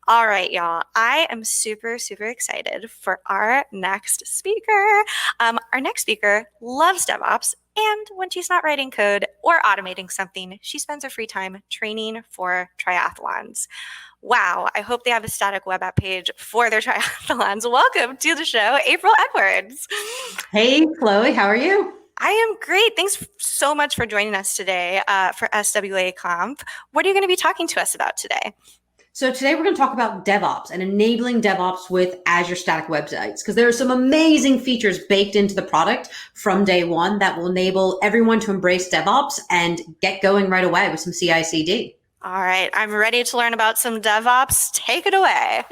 All right, y'all. I am super, super excited for our next speaker. Our next speaker loves DevOps, and when she's not writing code or automating something, she spends her free time training for triathlons. Wow, I hope they have a static web app page for their triathlons. Welcome to the show, April Edwards. Hey, Chloe, how are you? I am great. Thanks so much for joining us today for SWA Conf. What are you going to be talking to us about today? So today we're going to talk about DevOps and enabling DevOps with Azure Static Websites because there are some amazing features baked into the product from day one that will enable everyone to embrace DevOps and get going right away with some CI/CD. All right, I'm ready to learn about some DevOps. Take it away.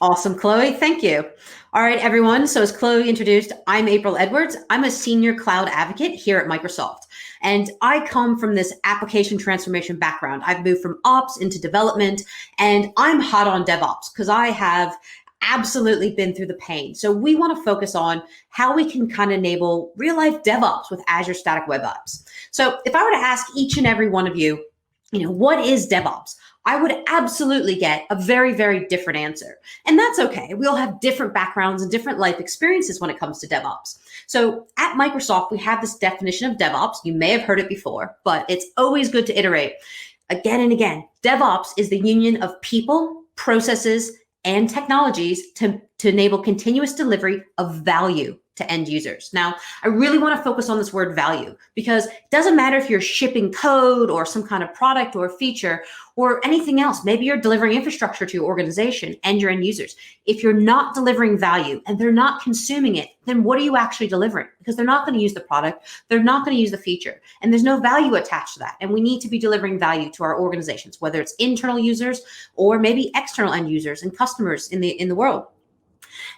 Awesome, Chloe. Thank you. All right, everyone. So as Chloe introduced, I'm April Edwards. I'm a senior cloud advocate here at Microsoft. And I come from this application transformation background. I've moved from ops into development, and I'm hot on DevOps because I have absolutely been through the pain. So we want to focus on how we can kind of enable real life DevOps with Azure Static Web Apps. So if I were to ask each and every one of you, what is DevOps? I would absolutely get a very, very different answer. And that's okay. We all have different backgrounds and different life experiences when it comes to DevOps. So at Microsoft, we have this definition of DevOps. You may have heard it before, but it's always good to iterate again and again. DevOps is the union of people, processes, and technologies to enable continuous delivery of value to end users. Now, I really want to focus on this word value because it doesn't matter if you're shipping code or some kind of product or feature or anything else. Maybe you're delivering infrastructure to your organization and your end users. If you're not delivering value and they're not consuming it, then what are you actually delivering? Because they're not going to use the product, they're not going to use the feature, and there's no value attached to that. And we need to be delivering value to our organizations, whether it's internal users or maybe external end users and customers in the world.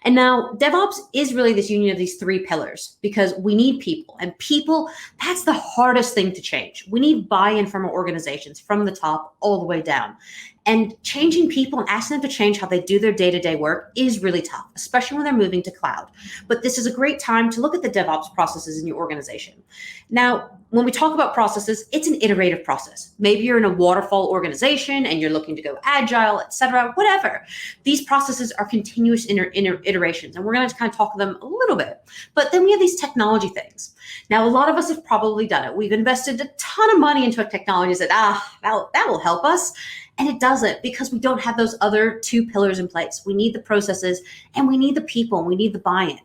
And now DevOps is really this union of these three pillars because we need people, and people, that's the hardest thing to change. We need buy-in from our organizations from the top all the way down. And changing people and asking them to change how they do their day-to-day work is really tough, especially when they're moving to cloud. But this is a great time to look at the DevOps processes in your organization. Now, when we talk about processes, it's an iterative process. Maybe you're in a waterfall organization and you're looking to go agile, et cetera, whatever. These processes are continuous iterations, and we're going to kind of talk them a little bit. But then we have these technology things. Now, a lot of us have probably done it. We've invested a ton of money into technologies that that will help us. And it doesn't because we don't have those other two pillars in place. We need the processes and we need the people and we need the buy-in.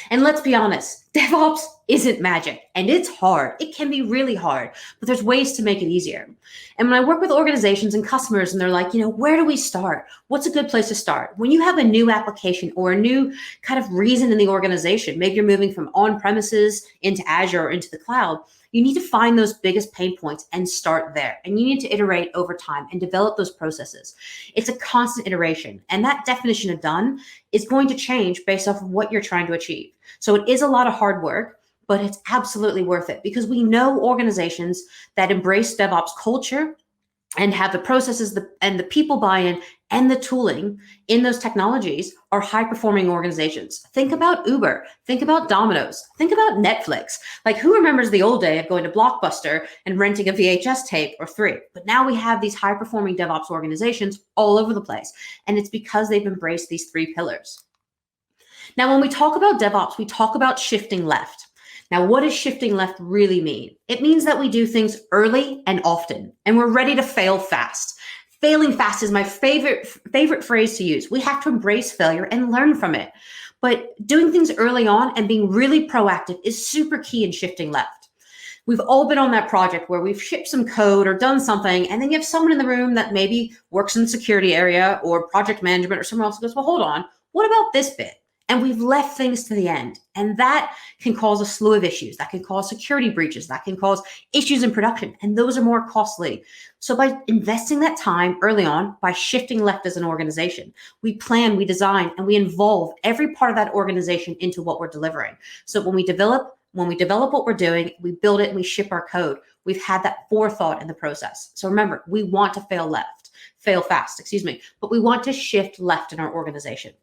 And let's be honest, DevOps isn't magic and it's hard. It can be really hard, but there's ways to make it easier. And when I work with organizations and customers and they're like, where do we start? What's a good place to start? When you have a new application or a new kind of reason in the organization, maybe you're moving from on-premises into Azure or into the cloud, you need to find those biggest pain points and start there. And you need to iterate over time and develop those processes. It's a constant iteration. And that definition of done is going to change based off of what you're trying to achieve. So it is a lot of hard work, but it's absolutely worth it because we know organizations that embrace DevOps culture and have the processes and the people buy-in and the tooling in those technologies are high-performing organizations. Think about Uber. Think about Domino's. Think about Netflix. Like, who remembers the old day of going to Blockbuster and renting a VHS tape or three? But now we have these high-performing DevOps organizations all over the place, and it's because they've embraced these three pillars. Now, when we talk about DevOps, we talk about shifting left. Now, what does shifting left really mean? It means that we do things early and often, and we're ready to fail fast. Failing fast is my favorite phrase to use. We have to embrace failure and learn from it. But doing things early on and being really proactive is super key in shifting left. We've all been on that project where we've shipped some code or done something, and then you have someone in the room that maybe works in the security area or project management or someone else goes, well, hold on, what about this bit? And we've left things to the end. And that can cause a slew of issues. That can cause security breaches. That can cause issues in production. And those are more costly. So by investing that time early on, by shifting left as an organization, we plan, we design, and we involve every part of that organization into what we're delivering. So when we develop what we're doing, we build it and we ship our code. We've had that forethought in the process. So remember, we want to fail fast, but we want to shift left in our organization.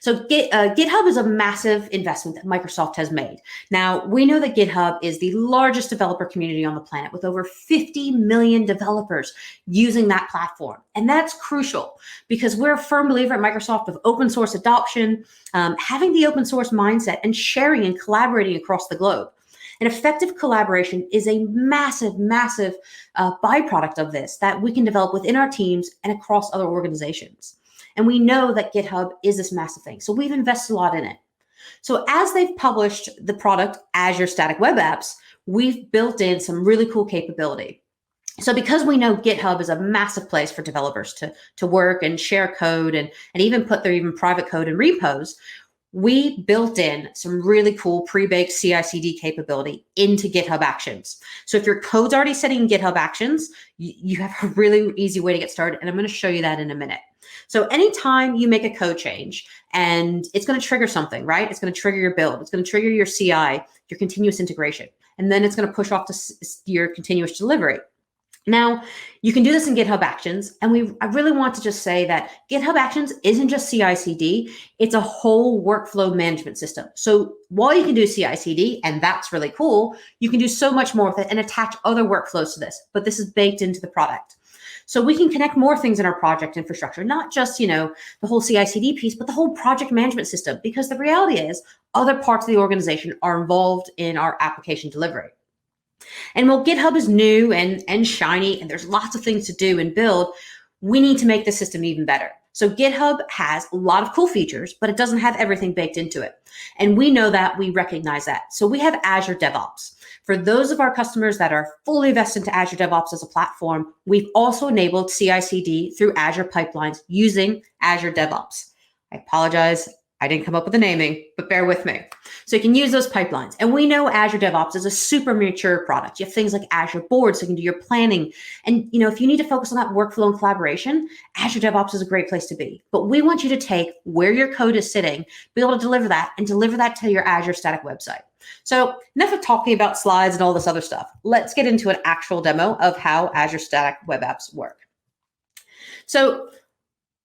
So GitHub is a massive investment that Microsoft has made. Now, we know that GitHub is the largest developer community on the planet with over 50 million developers using that platform. And that's crucial because we're a firm believer at Microsoft of open source adoption, having the open source mindset and sharing and collaborating across the globe. And effective collaboration is a massive, massive byproduct of this that we can develop within our teams and across other organizations. And we know that GitHub is this massive thing. So we've invested a lot in it. So as they've published the product Azure Static Web Apps, we've built in some really cool capability. So because we know GitHub is a massive place for developers to work and share code and even put their even private code in repos, we built in some really cool pre-baked CI/CD capability into GitHub Actions. So if your code's already sitting in GitHub Actions, you have a really easy way to get started. And I'm going to show you that in a minute. So anytime you make a code change and it's going to trigger something, right? It's going to trigger your build. It's going to trigger your CI, your continuous integration. And then it's going to push off to your continuous delivery. Now, you can do this in GitHub Actions, and I really want to just say that GitHub Actions isn't just CI/CD, it's a whole workflow management system. So while you can do CI/CD, and that's really cool, you can do so much more with it and attach other workflows to this, but this is baked into the product. So we can connect more things in our project infrastructure, not just, the whole CI/CD piece, but the whole project management system, because the reality is other parts of the organization are involved in our application delivery. And while GitHub is new and shiny, and there's lots of things to do and build, we need to make the system even better. So GitHub has a lot of cool features, but it doesn't have everything baked into it. And we know that, we recognize that. So we have Azure DevOps. For those of our customers that are fully vested into Azure DevOps as a platform, we've also enabled CI/CD through Azure pipelines using Azure DevOps. I apologize, I didn't come up with the naming, but bear with me. So you can use those pipelines. And we know Azure DevOps is a super mature product. You have things like Azure Boards, so you can do your planning. And if you need to focus on that workflow and collaboration, Azure DevOps is a great place to be. But we want you to take where your code is sitting, be able to deliver that, and deliver that to your Azure Static website. So enough of talking about slides and all this other stuff. Let's get into an actual demo of how Azure Static Web Apps work. So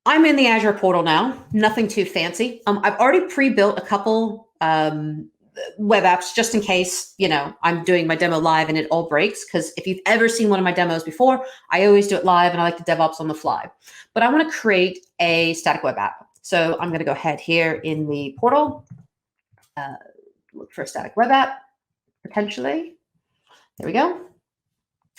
I'm in the Azure portal now, nothing too fancy. I've already pre-built a couple web apps just in case, I'm doing my demo live and it all breaks. Because if you've ever seen one of my demos before, I always do it live and I like to DevOps on the fly. But I want to create a static web app. So I'm going to go ahead here in the portal, look for a static web app, potentially. There we go.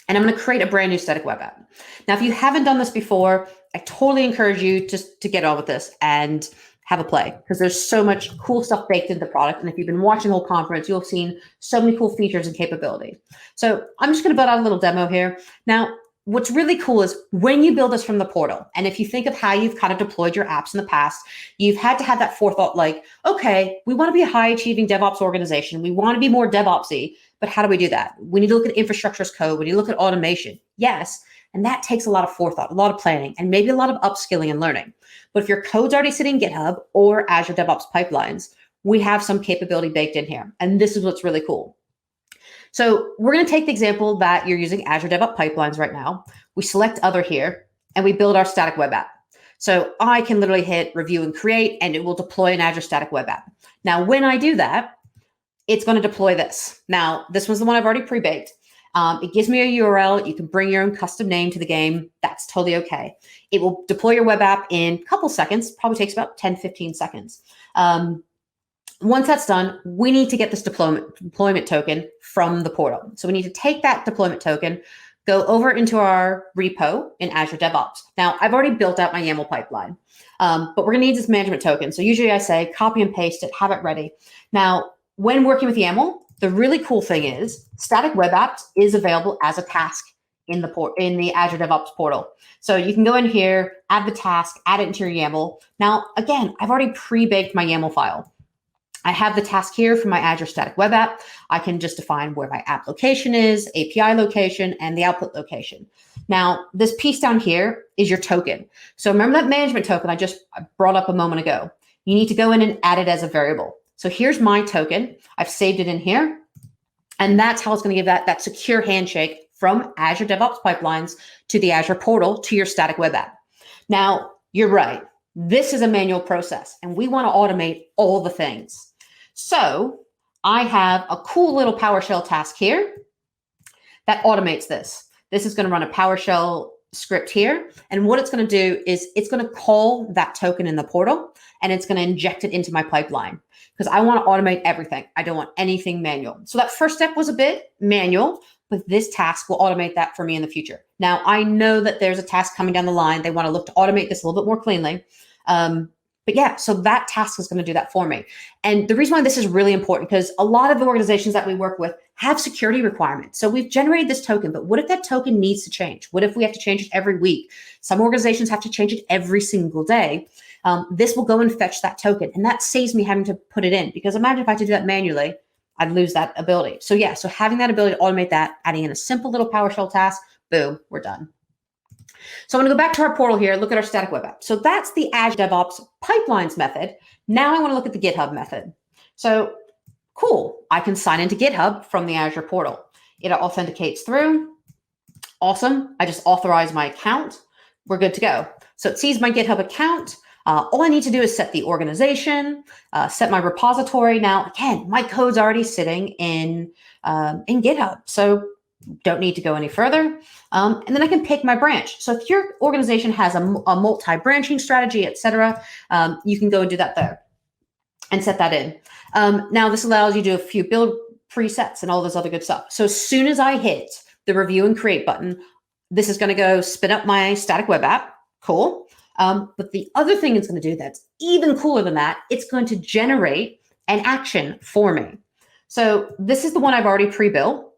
And I'm going to create a brand new static web app. Now, if you haven't done this before, I totally encourage you just to get on with this and have a play, because there's so much cool stuff baked into the product. And if you've been watching the whole conference, you'll have seen so many cool features and capability. So I'm just going to build out a little demo here. Now, what's really cool is when you build this from the portal, and if you think of how you've kind of deployed your apps in the past, you've had to have that forethought, like, okay, we want to be a high achieving DevOps organization. We want to be more DevOpsy, but how do we do that? We need to look at infrastructure as code. We need to look at automation. Yes. And that takes a lot of forethought, a lot of planning, and maybe a lot of upskilling and learning. But if your code's already sitting in GitHub or Azure DevOps pipelines, we have some capability baked in here. And this is what's really cool. So we're going to take the example that you're using Azure DevOps pipelines right now. We select other here and we build our static web app. So I can literally hit review and create, and it will deploy an Azure static web app. Now, when I do that, it's going to deploy this. Now, this was the one I've already pre-baked. It gives me a URL. You can bring your own custom name to the game. That's totally okay. It will deploy your web app in a couple seconds. Probably takes about 10, 15 seconds. Once that's done, we need to get this deployment token from the portal. So we need to take that deployment token, go over into our repo in Azure DevOps. Now, I've already built out my YAML pipeline, but we're going to need this management token. So usually I say copy and paste it, have it ready. Now, when working with YAML, the really cool thing is static web apps is available as a task in the Azure DevOps portal. So you can go in here, add the task, add it into your YAML. Now, again, I've already pre-baked my YAML file. I have the task here for my Azure static web app. I can just define where my app location is, API location, and the output location. Now, this piece down here is your token. So remember that management token I just brought up a moment ago. You need to go in and add it as a variable. So here's my token. I've saved it in here. And that's how it's going to give that secure handshake from Azure DevOps pipelines to the Azure portal to your static web app. Now, you're right. This is a manual process, and we want to automate all the things. So I have a cool little PowerShell task here that automates this. This is going to run a PowerShell script here. And what it's going to do is it's going to call that token in the portal, and it's going to inject it into my pipeline because I want to automate everything. I don't want anything manual. So that first step was a bit manual, but this task will automate that for me in the future. Now, I know that there's a task coming down the line. They want to look to automate this a little bit more cleanly. But yeah, so that task is going to do that for me. And the reason why this is really important, because a lot of the organizations that we work with have security requirements. So we've generated this token, but what if that token needs to change? What if we have to change it every week? Some organizations have to change it every single day. This will go and fetch that token, and that saves me having to put it in, because imagine if I had to do that manually, I'd lose that ability. So yeah, so having that ability to automate that, adding in a simple little PowerShell task, boom, we're done. So I'm going to go back to our portal here, look at our static web app. So that's the Azure DevOps pipelines method. Now I want to look at the GitHub method. So cool, I can sign into GitHub from the Azure portal. It authenticates through. Awesome. I just authorize my account. We're good to go. So it sees my GitHub account. All I need to do is set the organization, set my repository. Now, again, my code's already sitting in GitHub, so don't need to go any further. And then I can pick my branch. So if your organization has a multi-branching strategy, etc., you can go and do that there and set that in. Now, this allows you to do a few build presets and all this other good stuff. So as soon as I hit the review and create button, this is going to go spin up my static web app. Cool. But the other thing it's going to do that's even cooler than that, it's going to generate an action for me. So this is the one I've already pre-built.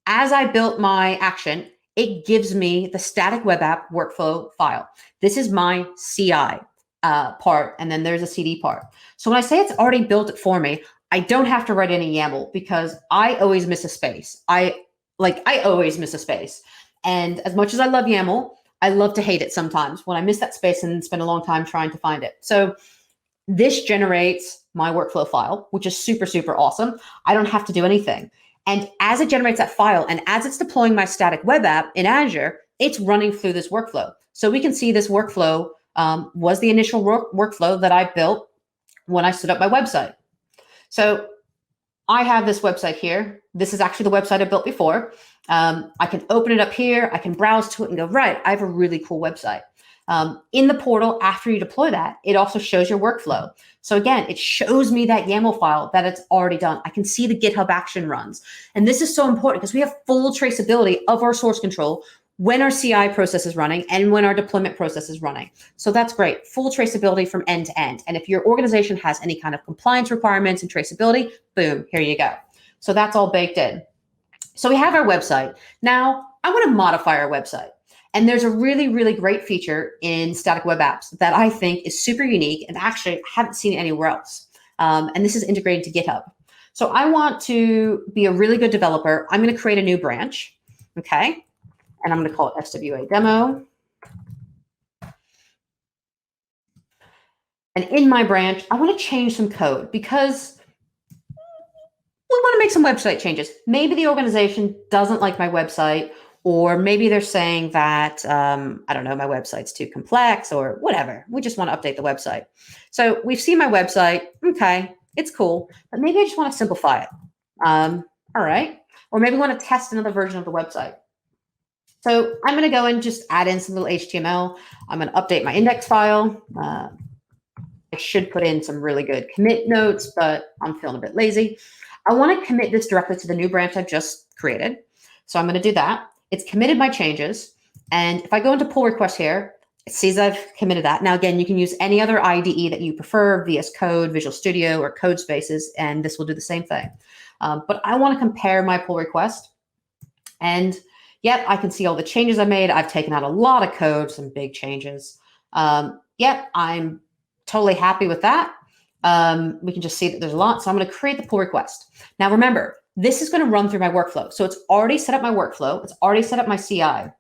As I built my action, it gives me the static web app workflow file. This is my CI part, and then there's a CD part. So when I say it's already built it for me, I don't have to write any YAML because I always miss a space. I always miss a space. And as much as I love YAML, I love to hate it sometimes when I miss that space and spend a long time trying to find it. So this generates my workflow file, which is super, super awesome. I don't have to do anything. And as it generates that file and as it's deploying my static web app in Azure, it's running through this workflow. So we can see this workflow was the initial workflow that I built when I stood up my website. So I have this website here. This is actually the website I built before. I can open it up here. I can browse to it and go, right, I have a really cool website. In the portal, after you deploy that, it also shows your workflow. So again, it shows me that YAML file that it's already done. I can see the GitHub action runs. And this is so important because we have full traceability of our source control when our CI process is running and when our deployment process is running. So that's great. Full traceability from end to end. And if your organization has any kind of compliance requirements and traceability, boom, here you go. So that's all baked in. So we have our website. Now I want to modify our website. And there's a really, really great feature in static web apps that I think is super unique and actually haven't seen it anywhere else. And this is integrated to GitHub. So I want to be a really good developer. I'm going to create a new branch. Okay. And I'm going to call it SWA demo. And in my branch, I want to change some code because we want to make some website changes. Maybe the organization doesn't like my website, or maybe they're saying that, I don't know, my website's too complex or whatever. We just want to update the website. So we've seen my website. Okay, it's cool, but maybe I just want to simplify it. All right. Or maybe want to test another version of the website. So I'm going to go and just add in some little HTML. I'm going to update my index file. I should put in some really good commit notes, but I'm feeling a bit lazy. I want to commit this directly to the new branch I've just created. So I'm going to do that. It's committed my changes. And if I go into pull request here, it sees I've committed that. Now, again, you can use any other IDE that you prefer, VS Code, Visual Studio, or Code Spaces, and this will do the same thing. But I want to compare my pull request. And yep, I can see all the changes I made. I've taken out a lot of code, some big changes. Yep, I'm totally happy with that. We can just see that there's a lot. So I'm going to create the pull request. Now, remember, this is going to run through my workflow. So it's already set up my workflow. It's already set up my CI.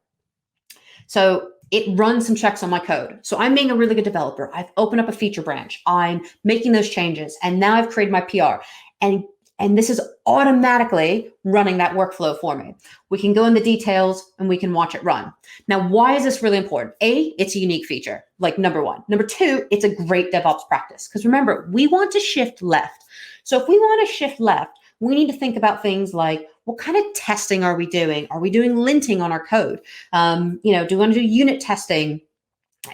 So it runs some checks on my code. So I'm being a really good developer. I've opened up a feature branch. I'm making those changes. And now I've created my PR. And And this is automatically running that workflow for me. We can go in the details and we can watch it run. Now, why is this really important? A, it's a unique feature, like number one. Number two, it's a great DevOps practice. Because remember, we want to shift left. So if we want to shift left, we need to think about things like, what kind of testing are we doing? Are we doing linting on our code? Do we want to do unit testing,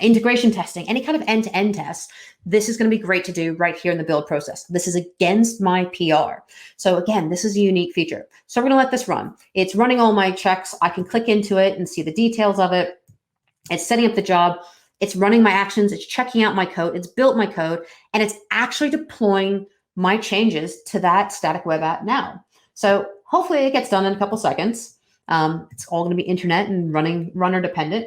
integration testing, any kind of end-to-end tests? This is going to be great to do right here in the build process. This is against my PR. So again, this is a unique feature. So we're going to let this run. It's running all my checks. I can click into it and see the details of it. It's setting up the job. It's running my actions. It's checking out my code. It's built my code, and it's actually deploying my changes to that static web app now. So hopefully it gets done in a couple seconds. It's all going to be internet and runner dependent.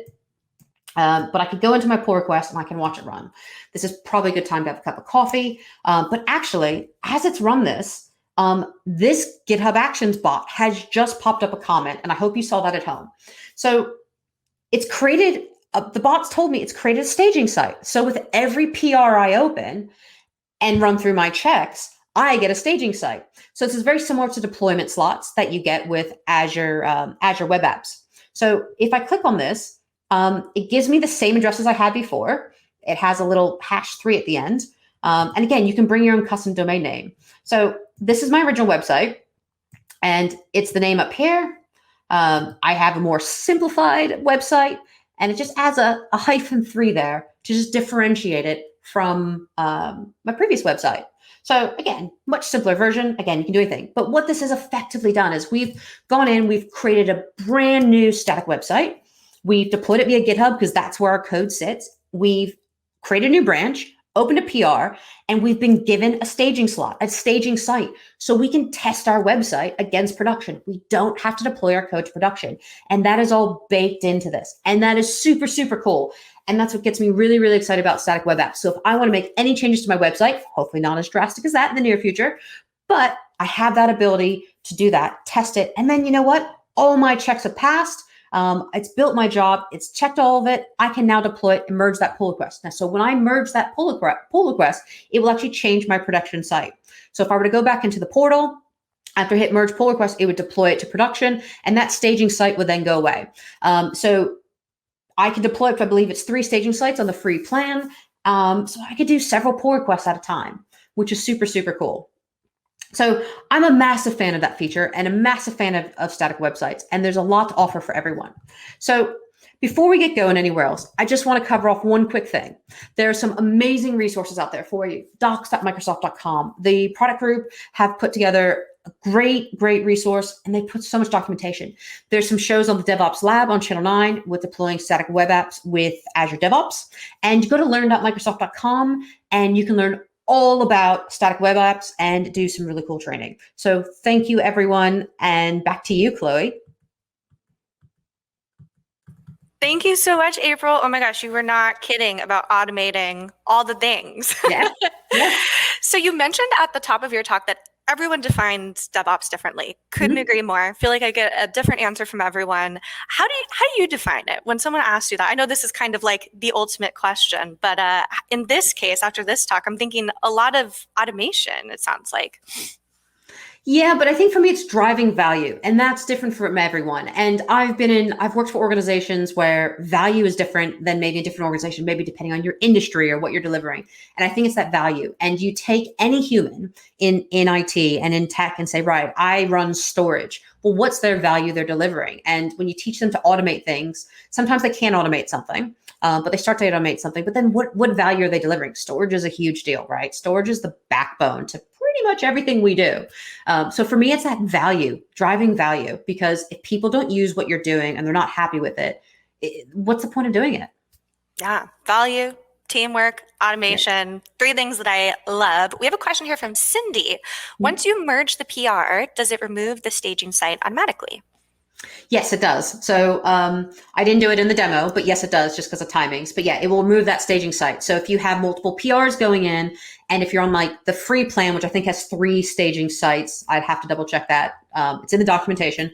But I could go into my pull request and I can watch it run. This is probably a good time to have a cup of coffee. But actually, as it's run this GitHub Actions bot has just popped up a comment, and I hope you saw that at home. So it's created, the bot's told me it's created a staging site. So with every PR I open and run through my checks, I get a staging site. So this is very similar to deployment slots that you get with Azure Web Apps. So if I click on this, it gives me the same addresses I had before. It has a little #3 at the end. And again, you can bring your own custom domain name. So this is my original website, and it's the name up here. I have a more simplified website, and it just adds a -3 there to just differentiate it from my previous website. So again, much simpler version. Again, you can do anything. But what this has effectively done is we've gone in, we've created a brand new static website. We've deployed it via GitHub because that's where our code sits. We've created a new branch, opened a PR, and we've been given a staging slot, a staging site, so we can test our website against production. We don't have to deploy our code to production. And that is all baked into this. And that is super, super cool. And that's what gets me really, really excited about static web apps. So if I want to make any changes to my website, hopefully not as drastic as that in the near future, but I have that ability to do that, test it. And then you know what? All my checks have passed. It's built my job. It's checked all of it. I can now deploy it and merge that pull request. Now, so when I merge that pull request, it will actually change my production site. So if I were to go back into the portal, after I hit merge pull request, it would deploy it to production, and that staging site would then go away. So I could deploy it, I believe it's 3 staging sites on the free plan. So I could do several pull requests at a time, which is super, super cool. So I'm a massive fan of that feature and a massive fan of static websites, and there's a lot to offer for everyone. So before we get going anywhere else, I just want to cover off one quick thing. There are some amazing resources out there for you. docs.microsoft.com. The product group have put together a great resource, and they put so much documentation. There's some shows on the DevOps Lab on Channel 9 with deploying static web apps with Azure DevOps. And you go to learn.microsoft.com and you can learn all about static web apps and do some really cool training. So thank you, everyone. And back to you, Chloe. Thank you so much, April. Oh my gosh, you were not kidding about automating all the things. Yeah. Yeah. So you mentioned at the top of your talk that everyone defines DevOps differently. Couldn't agree more. Feel like I get a different answer from everyone. How do you define it when someone asks you that? I know this is kind of like the ultimate question, but in this case, after this talk, I'm thinking a lot of automation, it sounds like. Yeah, but I think for me, it's driving value, and that's different from everyone. And I've worked for organizations where value is different than maybe a different organization, maybe depending on your industry or what you're delivering. And I think it's that value. And you take any human in IT and in tech and say, right, I run storage. Well, what's their value they're delivering? And when you teach them to automate things, sometimes they can't automate something, but they start to automate something. But then what value are they delivering? Storage is a huge deal, right? Storage is the backbone to pretty much everything we do. So for me, it's that value, driving value, because if people don't use what you're doing and they're not happy with it, what's the point of doing it? Yeah, value, teamwork, automation, 3 things that I love. We have a question here from Cindy. Once you merge the PR, does it remove the staging site automatically? Yes, it does. So I didn't do it in the demo, but yes, it does, just because of timings. But yeah, it will remove that staging site. So if you have multiple PRs going in, and if you're on like the free plan, which I think has 3 staging sites, I'd have to double check that. It's in the documentation.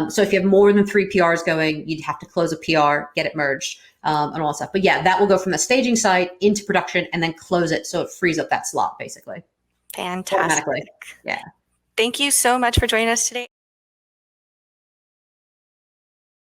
So if you have more than 3 PRs going, you'd have to close a PR, get it merged, and all that stuff. But yeah, that will go from the staging site into production and then close it. So it frees up that slot basically. Fantastic. Yeah. Thank you so much for joining us today.